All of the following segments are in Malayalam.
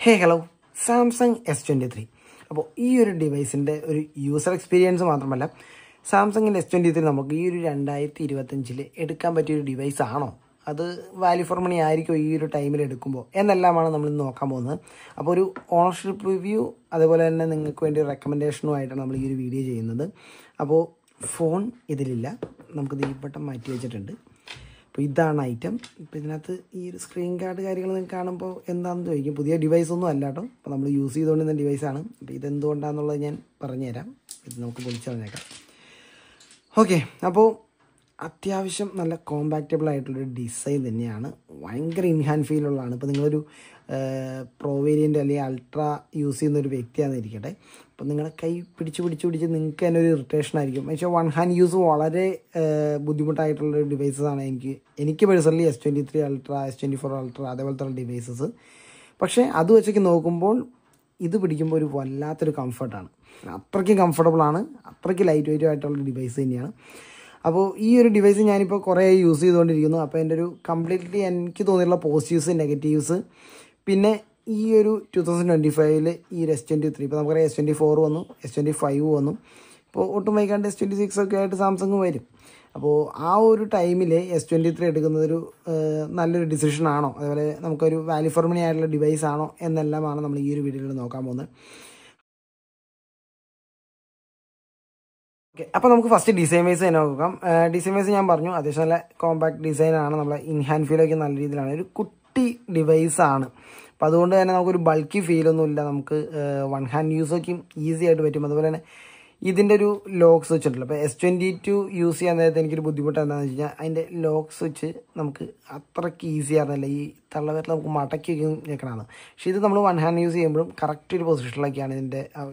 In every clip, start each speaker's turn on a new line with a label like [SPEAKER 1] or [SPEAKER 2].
[SPEAKER 1] ഹേ ഹലോ സാംസങ് S23. അപ്പോൾ ഈ ഒരു ഡിവൈസിൻ്റെ ഒരു യൂസർ എക്സ്പീരിയൻസ് മാത്രമല്ല, സാംസങ്ങിൻ്റെ S23 നമുക്ക് ഈ ഒരു 2025 എടുക്കാൻ പറ്റിയൊരു ഡിവൈസ് ആണോ, അത് വാല്യൂ ഫോർ മണി ആയിരിക്കും ഈ ഒരു ടൈമിൽ എടുക്കുമ്പോൾ എന്നെല്ലാമാണ് നമ്മൾ നോക്കാൻ പോകുന്നത്. അപ്പോൾ ഒരു ഓണർഷിപ്പ് റിവ്യൂ അതേപോലെ തന്നെ നിങ്ങൾക്ക് വേണ്ടി റെക്കമെൻഡേഷനുമായിട്ടാണ് നമ്മൾ ഈ ഒരു വീഡിയോ ചെയ്യുന്നത്. അപ്പോൾ ഫോൺ ഇതിലില്ല, നമുക്കിത് ഈ ബട്ടൺ മാറ്റി വെച്ചിട്ടുണ്ട്. അപ്പോൾ ഇതാണ് ഐറ്റം. ഇപ്പോൾ ഇതിനകത്ത് ഈ ഒരു സ്ക്രീൻ ഗാർഡ് കാര്യങ്ങൾ നിങ്ങൾക്ക് കാണുമ്പോൾ എന്താണെന്ന് ചോദിക്കും. പുതിയ ഡിവൈസൊന്നും അല്ല കേട്ടോ, അപ്പോൾ നമ്മൾ യൂസ് ചെയ്തുകൊണ്ടിരുന്ന ഡിവൈസാണ്. അപ്പോൾ ഇതെന്തുകൊണ്ടാണെന്നുള്ളത് ഞാൻ പറഞ്ഞുതരാം. ഇത് നമുക്ക് പൊളിച്ച് കളഞ്ഞേക്കാം. ഓക്കെ, അപ്പോൾ അത്യാവശ്യം നല്ല കോമ്പാക്റ്റബിൾ ആയിട്ടുള്ളൊരു ഡിസൈൻ തന്നെയാണ്. ഭയങ്കര ഇൻഹാൻഡ് ഫീലുള്ളതാണ്. ഇപ്പോൾ നിങ്ങളൊരു പ്രോ വേരിയൻ്റ് അല്ലെങ്കിൽ അൾട്രാ യൂസ് ചെയ്യുന്ന ഒരു വ്യക്തിയാണെന്നിരിക്കട്ടെ, അപ്പോൾ നിങ്ങളുടെ കൈ പിടിച്ച് നിങ്ങൾക്ക് തന്നെ ഒരു ഇറിറ്റേഷൻ ആയിരിക്കും. പക്ഷേ വൺ ഹാൻഡ് യൂസ് വളരെ ബുദ്ധിമുട്ടായിട്ടുള്ളൊരു ഡിവൈസസാണ് എനിക്ക് personally S23 ultra, S24 ultra അതേപോലത്തെ ഡിവൈസസ്. പക്ഷേ അത് വെച്ചൊക്കെ നോക്കുമ്പോൾ ഇത് പിടിക്കുമ്പോൾ ഒരു വല്ലാത്തൊരു കംഫർട്ടാണ്. അത്രയ്ക്കും കംഫർട്ടബിളാണ്, അത്രയ്ക്ക് ലൈറ്റ് വെയിറ്റ് ആയിട്ടുള്ള ഡിവൈസ് തന്നെയാണ്. അപ്പോൾ ഈ ഒരു ഡിവൈസ് ഞാനിപ്പോൾ കുറേ യൂസ് ചെയ്തുകൊണ്ടിരിക്കുന്നു. അപ്പോൾ എൻ്റെ ഒരു കംപ്ലീറ്റ്ലി എനിക്ക് തോന്നിയിട്ടുള്ള പോസിറ്റീവ്സ്, നെഗറ്റീവ്സ്, പിന്നെ ഈ ഒരു 2025 ഈ ഒരു S23, ഇപ്പോൾ നമുക്കറിയാം S24 വന്നു, S25 വന്നു, ഇപ്പോൾ ഒട്ടും വൈകാണ്ട് S26 ഒക്കെ ആയിട്ട് സാംസങ് വരും. അപ്പോൾ ആ ഒരു ടൈമിൽ S23 എടുക്കുന്നതൊരു നല്ലൊരു ഡിസിഷനാണോ, അതുപോലെ നമുക്കൊരു വാല്യൂ ഫോർ മണി ആയിട്ടുള്ള ഡിവൈസ് ആണോ എന്നെല്ലാമാണ് നമ്മൾ ഈ ഒരു വീഡിയോയിൽ നോക്കാൻ പോകുന്നത്. ഓക്കെ, അപ്പോൾ നമുക്ക് ഫസ്റ്റ് ഡിസൈൻ വൈസ് തന്നെ നോക്കാം. ഡിസൈൻ വൈസ് ഞാൻ പറഞ്ഞു, അത്യാവശ്യം നല്ല കോമ്പാക്ട് ഡിസൈനാണ്. നമ്മളെ ഇൻഹാൻഡ് ഫീലൊക്കെ നല്ല രീതിയിലാണ്. ഒരു കുട്ടി ഡിവൈസാണ്. അപ്പോൾ അതുകൊണ്ട് തന്നെ നമുക്കൊരു ബൾക്കി ഫീലൊന്നുമില്ല. നമുക്ക് വൺ ഹാൻഡ് യൂസൊക്കെ ഈസി ആയിട്ട് പറ്റും. അതുപോലെ തന്നെ ഇതിൻ്റെ ഒരു ലോക്ക് സ്വിച്ച് ഉണ്ടല്ലോ, അപ്പോൾ S22 യൂസ് ചെയ്യാൻ നേരത്തെ എനിക്കൊരു ബുദ്ധിമുട്ട് എന്താണെന്ന് വെച്ച് കഴിഞ്ഞാൽ അതിൻ്റെ ലോക്ക് സ്വിച്ച് നമുക്ക് അത്രയ്ക്ക് ഈസി ആയിരുന്നില്ല. ഈ തള്ളവരത്തിൽ നമുക്ക് മടക്കി വെക്കണമെന്ന്. പക്ഷേ ഇത് നമ്മൾ വൺ ഹാൻഡ് യൂസ് ചെയ്യുമ്പോഴും കറക്റ്റ് ഒരു പൊസിഷനിലൊക്കെയാണ്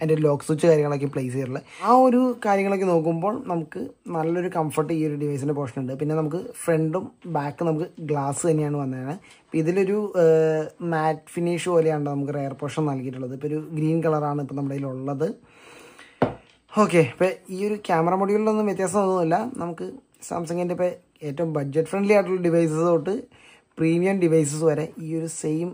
[SPEAKER 1] എൻ്റെ ലോക്ക് സ്വിച്ച് കാര്യങ്ങളൊക്കെ പ്ലേസ് ചെയ്യാറുള്ളത്. ആ ഒരു കാര്യങ്ങളൊക്കെ നോക്കുമ്പോൾ നമുക്ക് നല്ലൊരു കംഫർട്ട് ഈ ഒരു ഡിവൈസിൻ്റെ പോർഷൻ ഉണ്ട്. പിന്നെ നമുക്ക് ഫ്രണ്ടും ബാക്കും നമുക്ക് ഗ്ലാസ് തന്നെയാണ് വന്നതാണ്. ഇപ്പോൾ ഇതിലൊരു മാറ്റ് ഫിനിഷ് പോലെയാണ് നമുക്ക് റെയർ പോർഷൻ നൽകിയിട്ടുള്ളത്. ഇപ്പോൾ ഒരു ഗ്രീൻ കളറാണ് ഇപ്പോൾ നമ്മുടെ കയ്യിലുള്ളത്. ഓക്കെ, ഇപ്പോൾ ഈ ഒരു ക്യാമറ മൊഡ്യൂളിലൊന്നും വ്യത്യാസമൊന്നുമില്ല. നമുക്ക് സാംസങ്ങിൻ്റെ ഇപ്പോൾ ഏറ്റവും ബഡ്ജറ്റ് ഫ്രണ്ട്ലി ആയിട്ടുള്ള ഡിവൈസസ് തൊട്ട് പ്രീമിയം ഡിവൈസസ് വരെ ഈ ഒരു സെയിം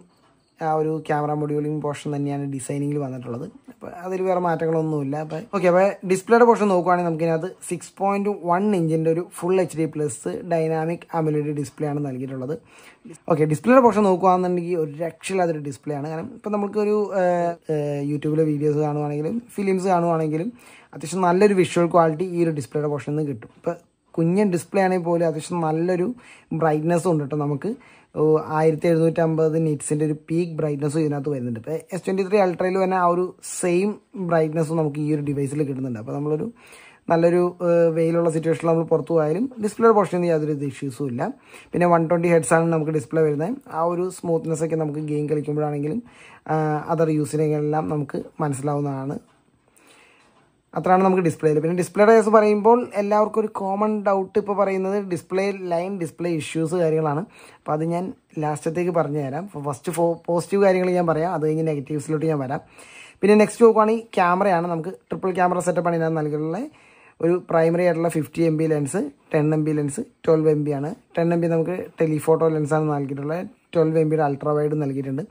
[SPEAKER 1] ആ ഒരു ക്യാമറ മൊഡ്യൂളിങ് പോർഷൻ തന്നെയാണ് ഡിസൈനിങ്ങിൽ വന്നിട്ടുള്ളത്. അപ്പോൾ അതിൽ വേറെ മാറ്റങ്ങളൊന്നുമില്ല. അപ്പോൾ ഓക്കെ, അപ്പോൾ ഡിസ്പ്ലേയുടെ പോർഷൻ നോക്കുകയാണെങ്കിൽ നമുക്കിതിനകത്ത് 6.1 ഇഞ്ചിൻ്റെ ഒരു full HD+ dynamic AMOLED display ആണ് നൽകിയിട്ടുള്ളത്. ഓക്കെ, ഡിസ്പ്ലേയുടെ പോർഷൻ നോക്കുകയാണെന്നുണ്ടെങ്കിൽ ഒരു രക്ഷയില്ലാത്തൊരു ഡിസ്പ്ലേ ആണ്. കാരണം ഇപ്പോൾ നമുക്കൊരു യൂട്യൂബിലെ വീഡിയോസ് കാണുവാണെങ്കിലും ഫിലിംസ് കാണുവാണെങ്കിലും അത്യാവശ്യം നല്ലൊരു വിഷ്വൽ ക്വാളിറ്റി ഈ ഒരു ഡിസ്പ്ലേയുടെ പോർഷനിൽ നിന്ന് കിട്ടും. ഇപ്പോൾ കുഞ്ഞൻ ഡിസ്പ്ലേ ആണെങ്കിൽ പോലും അത്യാവശ്യം നല്ലൊരു ബ്രൈറ്റ്നസ്സും ഉണ്ട് കേട്ടോ. നമുക്ക് 1750 നിറ്റ്സിൻ്റെ ഒരു പീക്ക് ബ്രൈറ്റ്നസ്സും ഇതിനകത്ത് വരുന്നുണ്ട്. ഇപ്പോൾ S23 അൾട്രയിൽ തന്നെ ആ ഒരു സെയിം ബ്രൈറ്റ്നസ്സും നമുക്ക് ഈ ഒരു ഡിവൈസിൽ കിട്ടുന്നുണ്ട്. അപ്പോൾ നമ്മളൊരു നല്ലൊരു വെയിലുള്ള സിറ്റുവേഷനിൽ നമ്മൾ പുറത്തു പോയാലും ഡിസ്പ്ലേയുടെ പോർഷനിൽ യാതൊരു ഇഷ്യൂസും ഇല്ല. പിന്നെ 120 Hz ആണ് നമുക്ക് ഡിസ്പ്ലേ വരുന്നത്. ആ ഒരു സ്മൂത്ത്നെസ് ഒക്കെ നമുക്ക് ഗെയിം കളിക്കുമ്പോഴാണെങ്കിലും അതർ യൂസിനെല്ലാം നമുക്ക് മനസ്സിലാവുന്നതാണ്. അത്രയാണ് നമുക്ക് ഡിസ്പ്ലേയിൽ. പിന്നെ ഡിസ്പ്ലേയുടെ കേസ് പറയുമ്പോൾ എല്ലാവർക്കും ഒരു കോമൺ ഡൗട്ട് ഇപ്പോൾ പറയുന്നത് ഡിസ്പ്ലേ ലൈൻ, ഡിസ്പ്ലേ ഇഷ്യൂസ് കാര്യങ്ങളാണ്. അപ്പോൾ അത് ഞാൻ ലാസ്റ്റത്തേക്ക് പറഞ്ഞു തരാം. അപ്പോൾ ഫസ്റ്റ് പോസിറ്റീവ് കാര്യങ്ങൾ ഞാൻ പറയാം, അത് കഴിഞ്ഞ് നെഗറ്റീവ്സിലോട്ട് ഞാൻ വരാം. പിന്നെ നെക്സ്റ്റ് നോക്കുകയാണെങ്കിൽ ക്യാമറയാണ്. നമുക്ക് ട്രിപ്പിൾ ക്യാമറ സെറ്റപ്പാണ് ഇതിനകത്ത് നൽകിയിട്ടുള്ളത്. ഒരു പ്രൈമറി ആയിട്ടുള്ള 50 MB lens, 10 MB lens, 12 MB ആണ്. 10 MB നമുക്ക് ടെലിഫോട്ടോ ലെൻസാണ് നൽകിയിട്ടുള്ളത്. 12 MB അൾട്രാ വൈഡ് നൽകിയിട്ടുണ്ട്.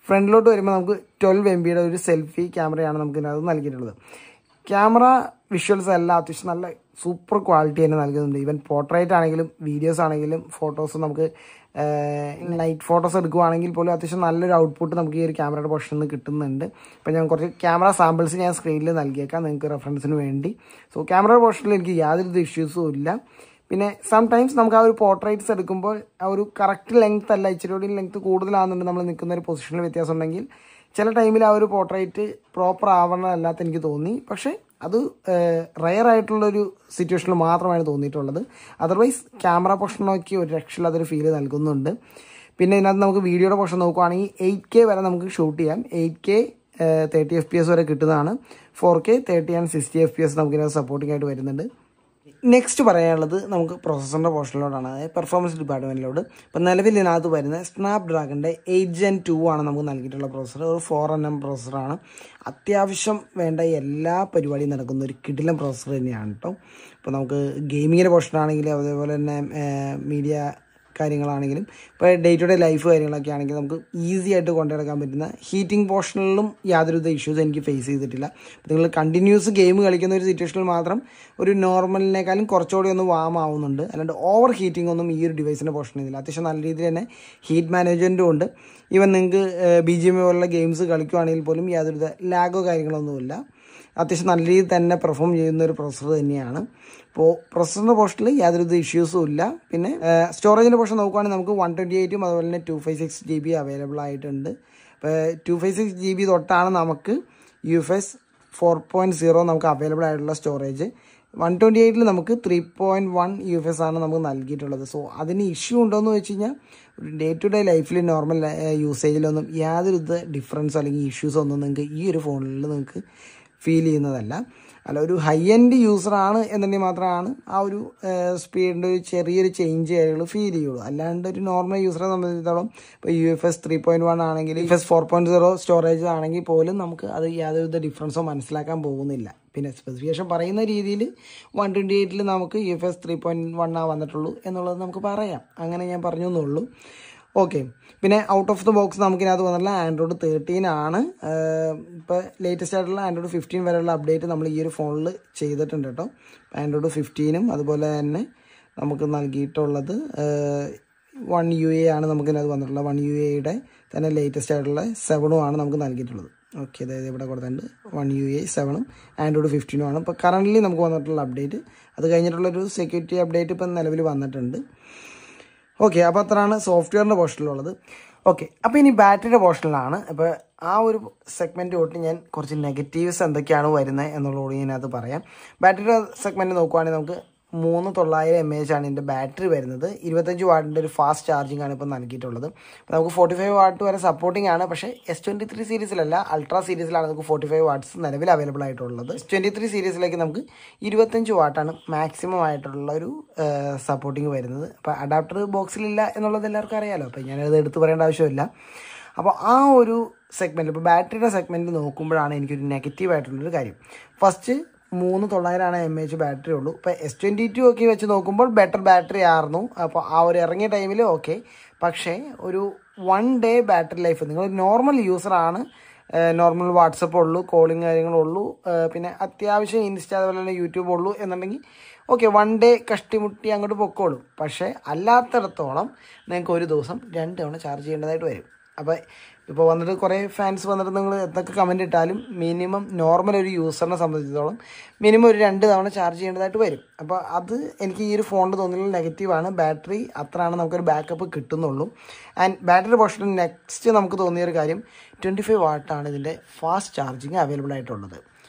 [SPEAKER 1] ഫ്രണ്ടിലോട്ട് വരുമ്പോൾ നമുക്ക് 12 MB ഒരു സെൽഫി ക്യാമറയാണ് നമുക്ക് ഇതിനകത്ത് നൽകിയിട്ടുള്ളത്. ക്യാമറ വിഷ്വൽസ് എല്ലാം അത്യാവശ്യം നല്ല സൂപ്പർ ക്വാളിറ്റി തന്നെ നൽകുന്നുണ്ട്. ഈവൻ പോർട്രേറ്റ് ആണെങ്കിലും വീഡിയോസ് ആണെങ്കിലും ഫോട്ടോസ് നമുക്ക് നൈറ്റ് ഫോട്ടോസ് എടുക്കുകയാണെങ്കിൽ പോലും അത്യാവശ്യം നല്ലൊരു ഔട്ട്പുട്ട് നമുക്ക് ഈ ഒരു ക്യാമറയുടെ പോർഷനിൽ നിന്ന് കിട്ടുന്നുണ്ട്. അപ്പോൾ ഞാൻ കുറച്ച് ക്യാമറ സാമ്പിൾസ് ഞാൻ സ്ക്രീനിൽ നൽകിയേക്കാം നിങ്ങൾക്ക് റെഫറൻസിന് വേണ്ടി. സോ ക്യാമറ പോർഷനിൽ എനിക്ക് യാതൊരു ഇഷ്യൂസും ഇല്ല. പിന്നെ സംടൈംസ് നമുക്ക് ആ ഒരു പോർട്രേറ്റ്സ് എടുക്കുമ്പോൾ ആ ഒരു കറക്റ്റ് ലെങ്ത് അല്ല, ഇച്ചിരി കൂടി ലെങ്ത് കൂടുതലാണെന്നുണ്ട് നമ്മൾ നിൽക്കുന്ന ഒരു പൊസിഷനിൽ വ്യത്യാസം ഉണ്ടെങ്കിൽ ചില ടൈമിൽ ആ ഒരു പോർട്രേറ്റ് പ്രോപ്പർ ആവണമല്ലാത്ത എനിക്ക് തോന്നി. പക്ഷേ അത് റയർ ആയിട്ടുള്ളൊരു സിറ്റുവേഷനിൽ മാത്രമാണ് തോന്നിയിട്ടുള്ളത്. അതർവൈസ് ക്യാമറ പോർഷൻ നോക്കി ഒരു രക്ഷയില്ലാത്തൊരു ഫീല് നൽകുന്നുണ്ട്. പിന്നെ ഇതിനകത്ത് നമുക്ക് വീഡിയോയുടെ പോർഷൻ നോക്കുകയാണെങ്കിൽ 8K വരെ നമുക്ക് ഷൂട്ട് ചെയ്യാം. 8K 30 FPS വരെ കിട്ടുന്നതാണ്. 4K 30 and 60 FPS നമുക്കിതിനകത്ത് സപ്പോർട്ടിംഗ് ആയിട്ട് വരുന്നുണ്ട്. നെക്സ്റ്റ് പറയാനുള്ളത് നമുക്ക് പ്രോസസ്സറിൻ്റെ പോർഷനിലോട്ടാണ്, അതായത് പെർഫോമൻസ് ഡിപ്പാർട്ട്മെൻറ്റിലോട്ട്. ഇപ്പോൾ നിലവിൽ ഇതിനകത്ത് വരുന്നത് സ്നാപ്ഡ്രാഗണിൻ്റെ 8 Gen 2 ആണ് നമുക്ക് നൽകിയിട്ടുള്ള പ്രോസസ്സർ. ഒരു 4nm പ്രോസസ്സറാണ്. അത്യാവശ്യം വേണ്ട എല്ലാ പരിപാടിയും നടക്കുന്ന ഒരു കിടിലൻ പ്രോസസ്സർ തന്നെയാണ് കേട്ടോ. ഇപ്പോൾ നമുക്ക് ഗെയിമിങ്ങിൻ്റെ പോർഷനാണെങ്കിലും അതേപോലെ തന്നെ മീഡിയ കാര്യങ്ങളാണെങ്കിലും ഇപ്പോൾ ഡേ ടു ഡേ ലൈഫ് കാര്യങ്ങളൊക്കെ ആണെങ്കിൽ നമുക്ക് ഈസി ആയിട്ട് കൊണ്ടുനടക്കാൻ പറ്റുന്ന ഹീറ്റിംഗ് പോർഷനിലും യാതൊരുവിധ ഇഷ്യൂസ് എനിക്ക് ഫേസ് ചെയ്തിട്ടില്ല. നിങ്ങൾ കണ്ടിന്യൂസ് ഗെയിം കളിക്കുന്ന ഒരു സിറ്റുവേഷനിൽ മാത്രം ഒരു നോർമലിനേക്കാളും കുറച്ചുകൂടി ഒന്ന് വാം ആവുന്നുണ്ട്. അല്ലാണ്ട് ഓവർ ഹീറ്റിംഗ് ഒന്നും ഈ ഒരു ഡിവൈസിൻ്റെ പോർഷൻ ചെയ്തില്ല. അത്യാവശ്യം നല്ല രീതിയിൽ തന്നെ ഹീറ്റ് മാനേജ്മെൻറ്റും ഉണ്ട്. ഈവൻ നിങ്ങൾക്ക് BGMI പോലുള്ള ഗെയിംസ് കളിക്കുകയാണെങ്കിൽ പോലും യാതൊരുവിധ ലാഗോ കാര്യങ്ങളൊന്നുമില്ല. അത്യാവശ്യം നല്ല രീതിയിൽ തന്നെ പെർഫോം ചെയ്യുന്ന ഒരു പ്രൊസസ്സർ തന്നെയാണ്. അപ്പോൾ പ്രൊസസ്സറിൻ്റെ പോർഷനിൽ യാതൊരു ഇഷ്യൂസും ഇല്ല. പിന്നെ സ്റ്റോറേജിൻ്റെ പോർഷൻ നോക്കുകയാണെങ്കിൽ നമുക്ക് 128 അതുപോലെ തന്നെ 256 GB അവൈലബിൾ ആയിട്ടുണ്ട്. ഇപ്പോൾ 256 GB തൊട്ടാണ് നമുക്ക് UFS 4.0 നമുക്ക് അവൈലബിൾ ആയിട്ടുള്ള സ്റ്റോറേജ്. 128 നമുക്ക് 3.1 UFS ആണ് നമുക്ക് നൽകിയിട്ടുള്ളത്. സോ അതിന് ഇഷ്യൂ ഉണ്ടോയെന്ന് വെച്ച് കഴിഞ്ഞാൽ ഒരു ഡേ ടു ഡേ ലൈഫിൽ നോർമൽ യൂസേജിലൊന്നും യാതൊരു ഡിഫറൻസ് അല്ലെങ്കിൽ ഇഷ്യൂസ് ഒന്നും നിങ്ങൾക്ക് ഈ ഒരു ഫോണിൽ നിങ്ങൾക്ക് ഫീൽ ചെയ്യുന്നതല്ല. അല്ല, ഒരു ഹൈ എൻഡ് യൂസറാണ് എന്നുണ്ടെങ്കിൽ മാത്രമാണ് ആ ഒരു സ്പീഡിൻ്റെ ഒരു ചെറിയൊരു ചേഞ്ച് കാര്യങ്ങൾ ഫീൽ ചെയ്യുള്ളൂ. അല്ലാണ്ട് ഒരു നോർമൽ യൂസറെ സംബന്ധിച്ചിടത്തോളം ഇപ്പോൾ UFS 3.1 ആണെങ്കിൽ UFS 4.0 സ്റ്റോറേജ് ആണെങ്കിൽ പോലും നമുക്ക് അത് യാതൊരു ഡിഫറൻസോ മനസ്സിലാക്കാൻ പോകുന്നില്ല. പിന്നെ സ്പെസിഫിക്കേഷൻ പറയുന്ന രീതിയിൽ 128 നമുക്ക് UFS 3.1 വന്നിട്ടുള്ളൂ എന്നുള്ളത് നമുക്ക് പറയാം. അങ്ങനെ ഞാൻ പറഞ്ഞു എന്നുള്ളൂ. ഓക്കെ, പിന്നെ ഔട്ട് ഓഫ് ദ ബോക്സ് നമുക്കിനകത്ത് വന്നിട്ടുള്ള ആൻഡ്രോയിഡ് 13 ആണ്. ഇപ്പോൾ ലേറ്റസ്റ്റ് ആയിട്ടുള്ള ആൻഡ്രോയിഡ് 15 വരെയുള്ള അപ്ഡേറ്റ് നമ്മൾ ഈ ഒരു ഫോണിൽ ചെയ്തിട്ടുണ്ട് കേട്ടോ. ആൻഡ്രോയിഡ് 15 അതുപോലെ തന്നെ നമുക്ക് നൽകിയിട്ടുള്ളത് 1 UA ആണ് നമുക്കിനകത്ത് വന്നിട്ടുള്ളത്. 1 UAയുടെ തന്നെ ലേറ്റസ്റ്റ് ആയിട്ടുള്ള 7 ആണ് നമുക്ക് നൽകിയിട്ടുള്ളത്. ഓക്കെ, അതായത് ഇവിടെ കൊടുത്തിട്ടുണ്ട് 1 UA 7 ആൻഡ്രോയിഡ് 15 ആണ് ഇപ്പോൾ കറൻ്റ്ലി നമുക്ക് വന്നിട്ടുള്ള അപ്ഡേറ്റ്. അത് കഴിഞ്ഞിട്ടുള്ളൊരു സെക്യൂരിറ്റി അപ്ഡേറ്റ് ഇപ്പം നിലവിൽ വന്നിട്ടുണ്ട്. ഓക്കെ, അപ്പോൾ അത്രയാണ് സോഫ്റ്റ്വെയറിൻ്റെ പോർഷനിലുള്ളത്. ഓക്കെ, അപ്പോൾ ഇനി ബാറ്ററിയുടെ പോർഷനിലാണ്. അപ്പോൾ ആ ഒരു സെഗ്മെൻറ്റ് തൊട്ട് ഞാൻ കുറച്ച് നെഗറ്റീവ്സ് എന്തൊക്കെയാണ് വരുന്നത് എന്നുള്ളത് ഇതിനകത്ത് പറയാം. ബാറ്ററിയുടെ സെഗ്മെൻറ്റ് നോക്കുവാണെങ്കിൽ നമുക്ക് 3900 mAh ആണ് ഇതിൻ്റെ ബാറ്ററി വരുന്നത്. 25 വാട്ടിൻ്റെ ഒരു ഫാസ്റ്റ് ചാർജിങ് ആണ് ഇപ്പോൾ നൽകിയിട്ടുള്ളത്. അപ്പോൾ നമുക്ക് 45 വാട്ട് വരെ സപ്പോർട്ടിംഗ് ആണ്. പക്ഷേ S23 സീരീസിലല്ല, അൾട്രാ സീരീസിലാണ് നമുക്ക് 45 വാട്ട്സ് നിലവിൽ അവൈലബിൾ ആയിട്ടുള്ളത്. S23 സീരീസിലേക്ക് നമുക്ക് 25 വാട്ടാണ് മാക്സിമം ആയിട്ടുള്ള ഒരു സപ്പോർട്ടിങ് വരുന്നത്. അപ്പോൾ അഡാപ്റ്റർ ബോക്സിലില്ല എന്നുള്ളത് എല്ലാവർക്കും അറിയാമല്ലോ. അപ്പോൾ ഞാനത് എടുത്ത് പറയേണ്ട ആവശ്യമില്ല. അപ്പോൾ ആ ഒരു സെഗ്മെൻറ്റ്, ഇപ്പോൾ ബാറ്ററിയുടെ സെഗ്മെൻറ്റ് നോക്കുമ്പോഴാണ് എനിക്കൊരു നെഗറ്റീവായിട്ടുള്ളൊരു കാര്യം. ഫസ്റ്റ് 3900 mAh ബാറ്ററി ഉള്ളൂ. ഇപ്പോൾ S22 ഒക്കെ വെച്ച് നോക്കുമ്പോൾ ബെറ്റർ ബാറ്ററി ആയിരുന്നു. അപ്പോൾ ആ ഒരു ഇറങ്ങിയ ടൈമിൽ ഓക്കെ. പക്ഷേ ഒരു 1 ഡേ ബാറ്ററി ലൈഫ്, നിങ്ങൾ നോർമൽ യൂസറാണ്, നോർമൽ വാട്സപ്പ് ഉള്ളൂ, കോളിങ് കാര്യങ്ങളുള്ളൂ, പിന്നെ അത്യാവശ്യം ഇൻസ്റ്റ അതുപോലെ തന്നെ യൂട്യൂബ് ഉള്ളൂ എന്നുണ്ടെങ്കിൽ ഓക്കെ 1 ഡേ കഷ്ടിമുട്ടി അങ്ങോട്ട് പൊക്കോളും. പക്ഷേ അല്ലാത്തിടത്തോളം നിങ്ങൾക്ക് ഒരു ദിവസം 2 തവണ ചാർജ് ചെയ്യേണ്ടതായിട്ട് വരും. അപ്പോൾ ഇപ്പോൾ വന്നിട്ട് കുറേ ഫാൻസ് വന്നിട്ട് നിങ്ങൾ എന്തൊക്കെ കമൻറ്റ് ഇട്ടാലും മിനിമം നോർമൽ ഒരു യൂസറിനെ സംബന്ധിച്ചിടത്തോളം മിനിമം ഒരു 2 തവണ ചാർജ് ചെയ്യേണ്ടതായിട്ട് വരും. അപ്പോൾ അത് എനിക്ക് ഈ ഒരു ഫോണിൽ തോന്നിയുള്ള നെഗറ്റീവാണ്. ബാറ്ററി അത്രയാണ് നമുക്കൊരു ബാക്കപ്പ് കിട്ടുന്നുള്ളൂ. ആൻഡ് ബാറ്ററി പോർഷനിൽ നെക്സ്റ്റ് നമുക്ക് തോന്നിയൊരു കാര്യം 25 വാട്ടാണ് ഇതിൻ്റെ ഫാസ്റ്റ് ചാർജിങ് അവൈലബിൾ ആയിട്ടുള്ളത്.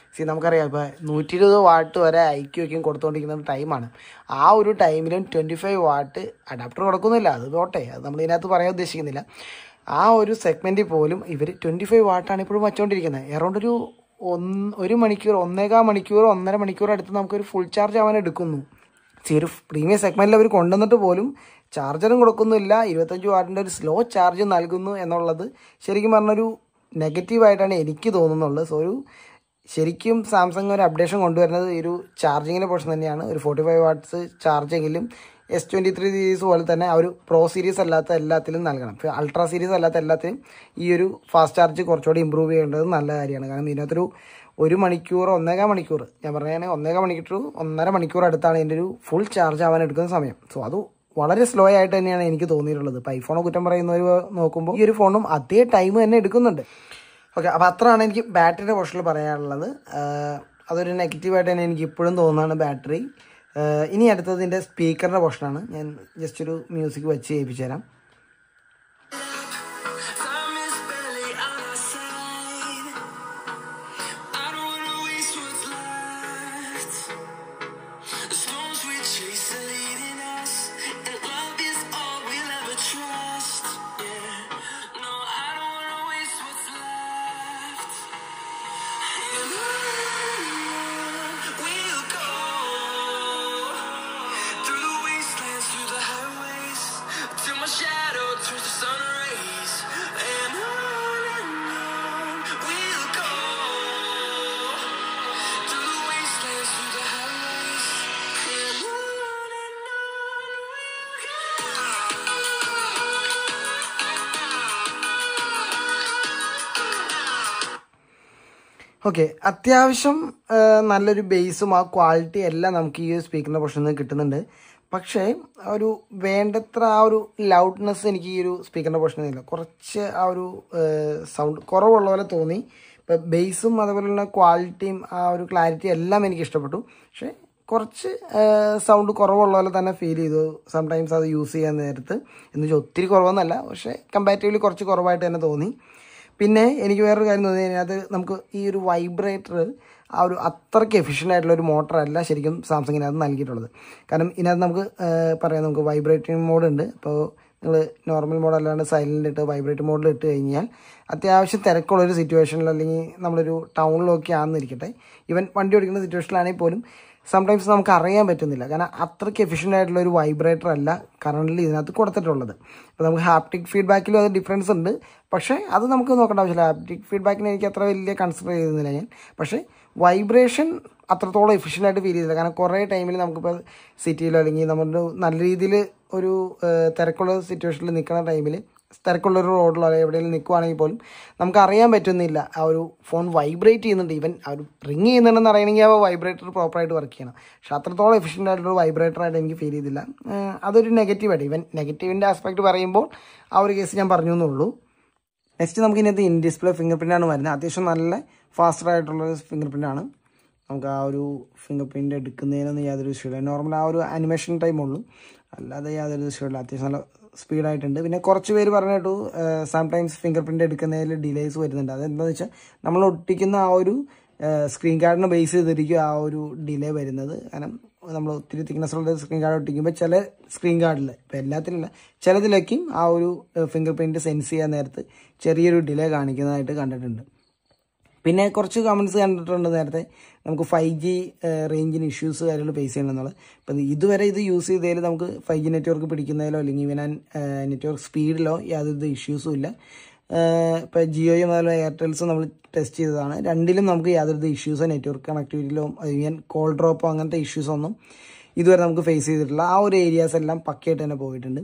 [SPEAKER 1] നമുക്കറിയാം ഇപ്പോൾ 120 വാട്ട് വരെ IQ കൊടുത്തുകൊണ്ടിരിക്കുന്ന ടൈമാണ്. ആ ഒരു ടൈമിലും 25 വാട്ട് അഡാപ്റ്റർ കൊടുക്കുന്നില്ല. അത് പോട്ടെ, അത് നമ്മൾ ഇതിനകത്ത് പറയാൻ ഉദ്ദേശിക്കുന്നില്ല. ആ ഒരു സെഗ്മെൻറ്റിൽ പോലും ഇവർ 25 വാട്ടാണ് ഇപ്പോഴും വച്ചുകൊണ്ടിരിക്കുന്നത്. എറൗണ്ട് ഒരു മണിക്കൂർ, 1.25 മണിക്കൂർ, 1.5 മണിക്കൂർ അടുത്ത് നമുക്കൊരു ഫുൾ ചാർജ് ആവാൻ എടുക്കുന്നു. ഒരു പ്രീമിയം സെഗ്മെൻറ്റിൽ അവർ കൊണ്ടുവന്നിട്ട് പോലും ചാർജറും കൊടുക്കുന്നില്ല, 25 വാട്ടിൻ്റെ ഒരു സ്ലോ ചാർജ് നൽകുന്നു എന്നുള്ളത് ശരിക്കും പറഞ്ഞൊരു നെഗറ്റീവായിട്ടാണ് എനിക്ക് തോന്നുന്നുള്ളത്. സോ ശരിക്കും സാംസങ് ഒരു അപ്ഡേഷൻ കൊണ്ടുവരുന്നത് ഈ ഒരു ചാർജിങ്ങിൻ്റെ പോർഷൻ തന്നെയാണ്. ഒരു 45 വാട്ട്സ് ചാർജെങ്കിലും S23 സീരീസ് പോലെ തന്നെ ആ ഒരു പ്രോ സീരീസ് അല്ലാത്ത എല്ലാത്തിലും നൽകണം. ഇപ്പോൾ അൾട്രാ സീരീസ് അല്ലാത്ത എല്ലാത്തിനും ഈ ഒരു ഫാസ്റ്റ് ചാർജ് കുറച്ചുകൂടി ഇമ്പ്രൂവ് ചെയ്യേണ്ടത് നല്ല കാര്യമാണ്. കാരണം ഇതിനകത്തൊരു മണിക്കൂർ, 1.25 മണിക്കൂർ, ഞാൻ പറയുകയാണെങ്കിൽ 1.25 മണിക്കൂർ, 1.5 മണിക്കൂർ അടുത്താണ് ഇതിൻ്റെ ഒരു ഫുൾ ചാർജ് ആവാൻ എടുക്കുന്ന സമയം. സോ അത് വളരെ സ്ലോ ആയിട്ട് തന്നെയാണ് എനിക്ക് തോന്നിയിട്ടുള്ളത്. ഇപ്പോൾ ഐഫോണോ കുറ്റം പറയുന്നവർ നോക്കുമ്പോൾ ഈ ഒരു ഫോണും അതേ ടൈം തന്നെ എടുക്കുന്നുണ്ട്. ഓക്കെ, അപ്പോൾ അത്രയാണ് എനിക്ക് ബാറ്ററിയുടെ പോർഷനിൽ പറയാനുള്ളത്. അതൊരു നെഗറ്റീവായിട്ട് തന്നെ എനിക്ക് ഇപ്പോഴും തോന്നുന്നതാണ് ബാറ്ററി. ഇനി അടുത്തതിൻ്റെ സ്പീക്കറിൻ്റെ പോർഷനാണ്. ഞാൻ ജസ്റ്റ് ഒരു മ്യൂസിക് വെച്ച് കേൾപ്പിച്ചു തരാം.
[SPEAKER 2] my shadow.
[SPEAKER 1] ഓക്കെ, അത്യാവശ്യം നല്ലൊരു ബേസും ആ ക്വാളിറ്റി എല്ലാം നമുക്ക് ഈ സ്പീക്കറിൻ്റെ പോർഷനിൽ നിന്ന് കിട്ടുന്നുണ്ട്. പക്ഷേ ഒരു വേണ്ടത്ര ആ ഒരു ലൗഡ്നെസ് എനിക്ക് ഈ ഒരു സ്പീക്കറിൻ്റെ പോർഷനിൽ ഇല്ല. കുറച്ച് ആ ഒരു സൗണ്ട് കുറവുള്ള പോലെ തോന്നി. ഇപ്പോൾ ബേസും അതുപോലെയുള്ള ക്വാളിറ്റിയും ആ ഒരു ക്ലാരിറ്റി എല്ലാം എനിക്ക് ഇഷ്ടപ്പെട്ടു. പക്ഷേ കുറച്ച് സൗണ്ട് കുറവുള്ള പോലെ തന്നെ ഫീൽ ചെയ്തു സംടൈംസ് അത് യൂസ് ചെയ്യാൻ നേരത്ത്. എന്ന് വെച്ചാൽ ഒത്തിരി കുറവൊന്നുമല്ല, പക്ഷേ കമ്പാരിറ്റീവ്ലി കുറച്ച് കുറവായിട്ട് തന്നെ തോന്നി. പിന്നെ എനിക്ക് വേറൊരു കാര്യം തോന്നി, അതിനകത്ത് നമുക്ക് ഈ ഒരു വൈബ്രേറ്റർ ആ ഒരു അത്രയ്ക്ക് എഫിഷ്യൻ്റ് ആയിട്ടുള്ള ഒരു മോട്ടറല്ല ശരിക്കും സാംസങ്ങിനകത്ത് നൽകിയിട്ടുള്ളത്. കാരണം ഇതിനകത്ത് നമുക്ക് പറയാം, നമുക്ക് വൈബ്രേറ്റിംഗ് മോഡ് ഉണ്ട്. അപ്പോൾ നിങ്ങൾ നോർമൽ മോഡ് അല്ലാണ്ട് സൈലൻ്റ് ഇട്ട് വൈബ്രേറ്റ് മോഡിൽ ഇട്ട് കഴിഞ്ഞാൽ അത്യാവശ്യം തിരക്കുള്ളൊരു സിറ്റുവേഷനിൽ, അല്ലെങ്കിൽ നമ്മളൊരു ടൗണിലൊക്കെ ആണെന്നിരിക്കട്ടെ, ഈവൻ വണ്ടി ഓടിക്കുന്ന സിറ്റുവേഷനിലാണെങ്കിൽ പോലും സംടൈംസ് നമുക്ക് അറിയാൻ പറ്റുന്നില്ല. കാരണം അത്രയ്ക്ക് എഫിഷ്യൻ്റ് ആയിട്ടുള്ള ഒരു വൈബ്രേറ്റർ അല്ല കറണ്ട്ലി ഇതിനകത്ത് കൊടുത്തിട്ടുള്ളത്. അപ്പോൾ നമുക്ക് ഹാപ്റ്റിക് ഫീഡ്ബാക്കിലും അത് ഡിഫറൻസ് ഉണ്ട്. പക്ഷേ അത് നമുക്ക് നോക്കേണ്ട ആവശ്യമില്ല. ഹാപ്റ്റിക് ഫീഡ്ബാക്കിന് എനിക്ക് അത്ര വലിയ കൺസിഡർ ചെയ്തിരുന്നില്ല ഞാൻ. പക്ഷേ വൈബ്രേഷൻ അത്രത്തോളം എഫിഷ്യൻ്റ് ആയിട്ട് ഫീൽ ചെയ്തില്ല. കാരണം കുറേ ടൈമിൽ നമുക്കിപ്പോൾ സിറ്റിയിലോ അല്ലെങ്കിൽ നമ്മുടെ നല്ല രീതിയിൽ ഒരു തിരക്കുള്ള സിറ്റുവേഷനിൽ നിൽക്കുന്ന ടൈമിൽ, തിരക്കുള്ളൊരു റോഡിലോ എവിടെയെങ്കിലും നിൽക്കുവാണെങ്കിൽ പോലും നമുക്ക് അറിയാൻ പറ്റുന്നില്ല ആ ഒരു ഫോൺ വൈബ്രേറ്റ് ചെയ്യുന്നുണ്ട്. ഈവൻ ആ ഒരു റിങ് ചെയ്യുന്നുണ്ടെന്ന് അറിയണമെങ്കിൽ ആ വൈബ്രേറ്റർ പ്രോപ്പറായിട്ട് വർക്ക് ചെയ്യണം. പക്ഷെ അത്രത്തോളം എഫിഷ്യൻ്റ് ആയിട്ടുള്ള വൈബ്രേറ്ററായിട്ട് എനിക്ക് ഫീൽ ചെയ്തില്ല. അതൊരു നെഗറ്റീവായിട്ട്, ഈവൻ നെഗറ്റീവിൻ്റെ ആസ്പെക്ട് പറയുമ്പോൾ ആ ഒരു കേസ് ഞാൻ പറഞ്ഞു എന്നുള്ളൂ. നെക്സ്റ്റ് നമുക്ക് ഇതിനകത്ത് ഇൻ ഡിസ്പ്ലേ ഫിംഗർ പ്രിൻ്റാണ് വരുന്നത്. അത്യാവശ്യം നല്ല ഫാസ്റ്ററായിട്ടുള്ളൊരു ഫിംഗർ പ്രിൻ്റാണ്. നമുക്ക് ആ ഒരു ഫിംഗർ പ്രിൻ്റ് എടുക്കുന്നതിനൊന്നും യാതൊരു ഇഷ്യൂമില്ല. നോർമൽ ആ ഒരു അനിമേഷൻ ടൈമുള്ളൂ, അല്ലാതെ യാതൊരു ഇഷ്യൂമില്ല. അത്യാവശ്യം നല്ല സ്പീഡായിട്ടുണ്ട്. പിന്നെ കുറച്ച് പേര് പറഞ്ഞിട്ടു സംടൈംസ് ഫിംഗർ പ്രിൻ്റ് എടുക്കുന്നതിൽ ഡിലേസ് വരുന്നുണ്ട്. അതെന്താണെന്ന് വെച്ചാൽ നമ്മൾ ഒട്ടിക്കുന്ന ആ ഒരു സ്ക്രീൻ കാർഡിനെ ബേസ് ചെയ്തിരിക്കും ആ ഒരു ഡിലേ വരുന്നത്. കാരണം നമ്മൾ ഒത്തിരി തിക്നെസ്സുള്ള സ്ക്രീൻ കാർഡ് ഒട്ടിക്കുമ്പോൾ ചില സ്ക്രീൻ കാർഡിൽ, ഇപ്പോൾ എല്ലാത്തിലുള്ള ചിലതിലേക്കും ആ ഒരു ഫിംഗർ പ്രിൻറ്റ് സെൻസ് ചെയ്യാൻ നേരത്ത് ചെറിയൊരു ഡിലേ കാണിക്കുന്നതായിട്ട് കണ്ടിട്ടുണ്ട്. പിന്നെ കുറച്ച് കമൻറ്റ്സ് കണ്ടിട്ടുണ്ട് നേരത്തെ, നമുക്ക് 5G റേഞ്ചിന് ഇഷ്യൂസ് കാര്യങ്ങൾ ഫേസ് ചെയ്യണമെന്നുള്ളത്. ഇപ്പം ഇതുവരെ ഇത് യൂസ് ചെയ്തതിൽ നമുക്ക് 5G നെറ്റ്വർക്ക് പിടിക്കുന്നതിലോ അല്ലെങ്കിൽ ഇവൻ നെറ്റ്വർക്ക് സ്പീഡിലോ യാതൊരു ഇഷ്യൂസും ഇല്ല. ഇപ്പോൾ ജിയോയും അതുപോലെ എയർടെൽസും നമ്മൾ ടെസ്റ്റ് ചെയ്തതാണ്. രണ്ടിലും നമുക്ക് യാതൊരു ഇഷ്യൂസോ നെറ്റ്വർക്ക് കണക്ടിവിറ്റിയിലോ ഇവൻ കോൾ ഡ്രോപ്പോ അങ്ങനത്തെ ഇഷ്യൂസൊന്നും ഇതുവരെ നമുക്ക് ഫേസ് ചെയ്തിട്ടില്ല. ആ ഒരു ഏരിയാസ് എല്ലാം പക്കയായിട്ട് തന്നെ പോയിട്ടുണ്ട്.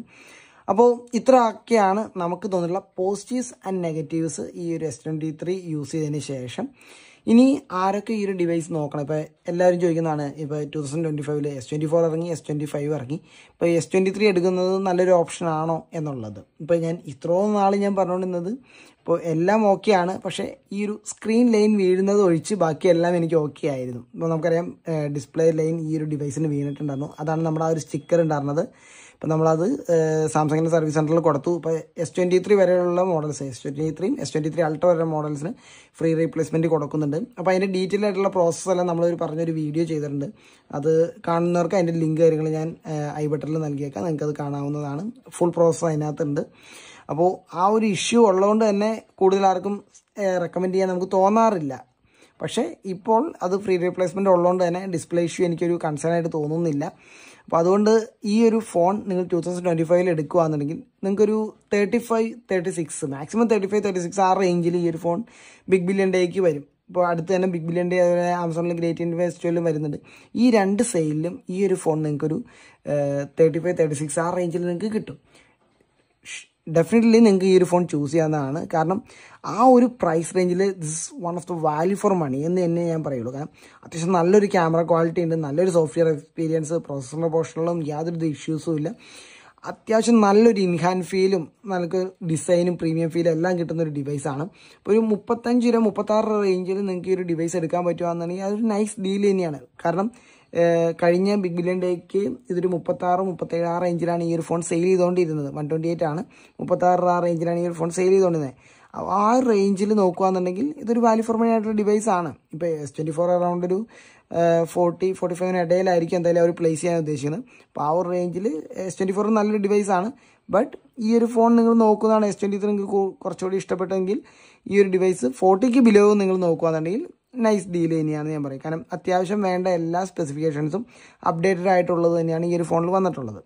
[SPEAKER 1] അപ്പോൾ ഇത്രയൊക്കെയാണ് നമുക്ക് തോന്നിയിട്ടുള്ള പോസിറ്റീവ്സ് ആൻഡ് നെഗറ്റീവ്സ് ഈ ഒരു S23 യൂസ് ചെയ്തതിന് ശേഷം. ഇനി ആരൊക്കെ ഈ ഒരു ഡിവൈസ് നോക്കണം? ഇപ്പോൾ എല്ലാവരും ചോദിക്കുന്നതാണ്, ഇപ്പോൾ 2025 S24 ഇറങ്ങി, S25 ഇറങ്ങി, ഇപ്പോൾ S23 എടുക്കുന്നത് നല്ലൊരു ഓപ്ഷനാണോ എന്നുള്ളത്. ഇപ്പോൾ ഞാൻ ഇത്രയും നാൾ ഞാൻ പറഞ്ഞുകൊണ്ടിരുന്നത് ഇപ്പോൾ എല്ലാം ഓക്കെയാണ്, പക്ഷേ ഈ ഒരു സ്ക്രീൻ ലൈൻ വീഴുന്നത് ഒഴിച്ച് ബാക്കിയെല്ലാം എനിക്ക് ഓക്കെ ആയിരുന്നു. ഇപ്പോൾ നമുക്കറിയാം ഡിസ്പ്ലേ ലൈൻ ഈ ഒരു ഡിവൈസിന് വീണിട്ടുണ്ടായിരുന്നു. അതാണ് നമ്മുടെ ആ ഒരു സ്റ്റിക്കർ ഉണ്ടായിരുന്നത്. അപ്പോൾ നമ്മളത് സാംസങ്ങിൻ്റെ സർവീസ് സെൻറ്ററിൽ കൊടുത്തു. ഇപ്പോൾ S23 വരെയുള്ള മോഡൽസ്, S23, S23 അൾട്ര വരെ മോഡൽസിന് ഫ്രീ റീപ്ലേസ്മെൻറ്റ് കൊടുക്കുന്നുണ്ട്. അപ്പോൾ അതിൻ്റെ ഡീറ്റെയിൽ ആയിട്ടുള്ള പ്രോസസ്സെല്ലാം നമ്മളൊരു പറഞ്ഞൊരു വീഡിയോ ചെയ്തിട്ടുണ്ട്. അത് കാണുന്നവർക്ക് അതിൻ്റെ ലിങ്ക് കാര്യങ്ങൾ ഞാൻ ഐ ബട്ടണിൽ നൽകിയേക്കാം, നിങ്ങൾക്കത് കാണാവുന്നതാണ്. ഫുൾ പ്രോസസ്സ് അതിനകത്തുണ്ട്. അപ്പോൾ ആ ഒരു ഇഷ്യൂ ഉള്ളതുകൊണ്ട് തന്നെ കൂടുതൽ ആർക്കും റെക്കമെൻഡ് ചെയ്യാൻ നമുക്ക് തോന്നാറില്ല. പക്ഷേ ഇപ്പോൾ അത് ഫ്രീ റീപ്ലേസ്മെൻറ്റ് ഉള്ളതുകൊണ്ട് തന്നെ ഡിസ്പ്ലേ ഇഷ്യൂ എനിക്കൊരു കൺസേൺ ആയിട്ട് തോന്നുന്നില്ല. അപ്പോൾ അതുകൊണ്ട് ഈ ഒരു ഫോൺ നിങ്ങൾ 2025 എടുക്കുകയാണെന്നുണ്ടെങ്കിൽ നിങ്ങൾക്കൊരു 35-36 മാക്സിമം 35-36 ആ റേഞ്ചിൽ ഈ ഒരു ഫോൺ ബിഗ് ബില്യൺ ഡേക്ക് വരും. ഇപ്പോൾ അടുത്ത് തന്നെ ബിഗ് ബില്യൺ ഡേ അതുപോലെ ആമസോണിൽ ഗ്രേറ്റ് ഇന്ത്യൻ ഫെസ്റ്റിവലും വരുന്നുണ്ട്. ഈ രണ്ട് സെയിലിലും ഈ ഒരു ഫോൺ നിങ്ങൾക്കൊരു 35-36 ആ റേഞ്ചിൽ നിങ്ങൾക്ക് കിട്ടും. ഡെഫിനറ്റ്ലി നിങ്ങൾക്ക് ഈ ഒരു ഫോൺ ചൂസ് ചെയ്യാവുന്നതാണ്. കാരണം ആ ഒരു പ്രൈസ് റേഞ്ചിൽ this is one of the value for money എന്ന് തന്നെ ഞാൻ പറയുള്ളൂ. കാരണം അത്യാവശ്യം നല്ലൊരു ക്യാമറ ക്വാളിറ്റി ഉണ്ട്, നല്ലൊരു സോഫ്റ്റ്വെയർ എക്സ്പീരിയൻസ്, പ്രോസസ്സറിൻ്റെ പോർഷനിലും യാതൊരു ഇഷ്യൂസും ഇല്ല. അത്യാവശ്യം നല്ലൊരു ഇൻഹാൻഡ് ഫീലും നമുക്ക് ഡിസൈനും പ്രീമിയം ഫീലും എല്ലാം കിട്ടുന്ന ഒരു ഡിവൈസാണ്. ഇപ്പോൾ ഒരു 35-36 റേഞ്ചിൽ നിങ്ങൾക്ക് ഈ ഒരു ഡിവൈസ് എടുക്കാൻ പറ്റുകയാണെന്നുണ്ടെങ്കിൽ അതൊരു നൈസ് ഡീൽ തന്നെയാണ്. കാരണം കഴിഞ്ഞ ബിഗ് ബില്യൺ ഡേക്ക് ഇതൊരു 36-37 ആ റേഞ്ചിലാണ് ഈ ഒരു ഫോൺ സെയിൽ ചെയ്തുകൊണ്ടിരുന്നത്. 128 ആണ്, 36 ആ റേഞ്ചിലാണ് ഈ ഒരു ഫോൺ സെയിൽ ചെയ്തുകൊണ്ടിരുന്നത്. ആ റേഞ്ചിൽ നോക്കുകയാണെന്നുണ്ടെങ്കിൽ ഇതൊരു വാല്യൂ ഫോർ മണി ആയിട്ടുള്ള ഡിവൈസാണ്. ഇപ്പോൾ S24 അറൗണ്ട് ഒരു 40-45 ഇടയിലായിരിക്കും എന്തായാലും അവർ പ്ലേസ് ചെയ്യാൻ ഉദ്ദേശിക്കുന്നത്. അപ്പോൾ ആ ഒരു റേഞ്ചിൽ S24 നല്ലൊരു ഡിവൈസാണ്. ബട്ട് ഈ ഒരു ഫോൺ നിങ്ങൾ നോക്കുന്നതാണ് S23 നിങ്ങൾക്ക് കുറച്ചുകൂടി ഇഷ്ടപ്പെട്ടെങ്കിൽ ഈ ഒരു ഡിവൈസ് 40ക്ക് ബിലോ നിങ്ങൾ നോക്കുകയാണെന്നുണ്ടെങ്കിൽ നൈസ് ഡീൽ തന്നെയാണ് ഞാൻ പറയും. കാരണം അത്യാവശ്യം വേണ്ട എല്ലാ സ്പെസിഫിക്കേഷൻസും അപ്ഡേറ്റഡ് ആയിട്ടുള്ളത് തന്നെയാണ് ഈ ഒരു ഫോണിൽ വന്നിട്ടുള്ളത്.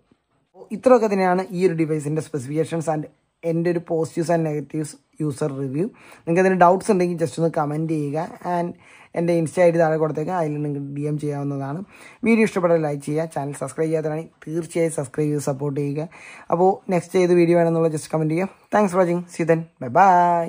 [SPEAKER 1] ഇത്രയൊക്കെ തന്നെയാണ് ഈ ഒരു ഡിവൈസിൻ്റെ സ്പെസിഫിക്കേഷൻസ് ആൻഡ് എൻ്റെ ഒരു positives and negatives user review. നിങ്ങൾക്ക് അതിന് ഡൗട്ട്സ് ഉണ്ടെങ്കിൽ ജസ്റ്റ് ഒന്ന് കമൻറ്റ് ചെയ്യുക. ആൻഡ് എൻ്റെ ഇൻസ്റ്റ ഐ ഡി താഴെ കൊടുത്തേക്കാം, അതിൽ നിങ്ങൾക്ക് DM ചെയ്യാവുന്നതാണ്. വീഡിയോ ഇഷ്ടപ്പെട്ടാൽ ലൈക്ക് ചെയ്യുക, ചാനൽ സബ്സ്ക്രൈബ് ചെയ്യാത്തതാണെങ്കിൽ തീർച്ചയായും സബ്സ്ക്രൈബ് ചെയ്ത് സപ്പോർട്ട് ചെയ്യുക. അപ്പോൾ നെക്സ്റ്റ് ഏത് വീഡിയോ വേണമെന്നുള്ള ജസ്റ്റ് കമൻറ്റ് ചെയ്യുക. Thanks for watching. See then, bye by.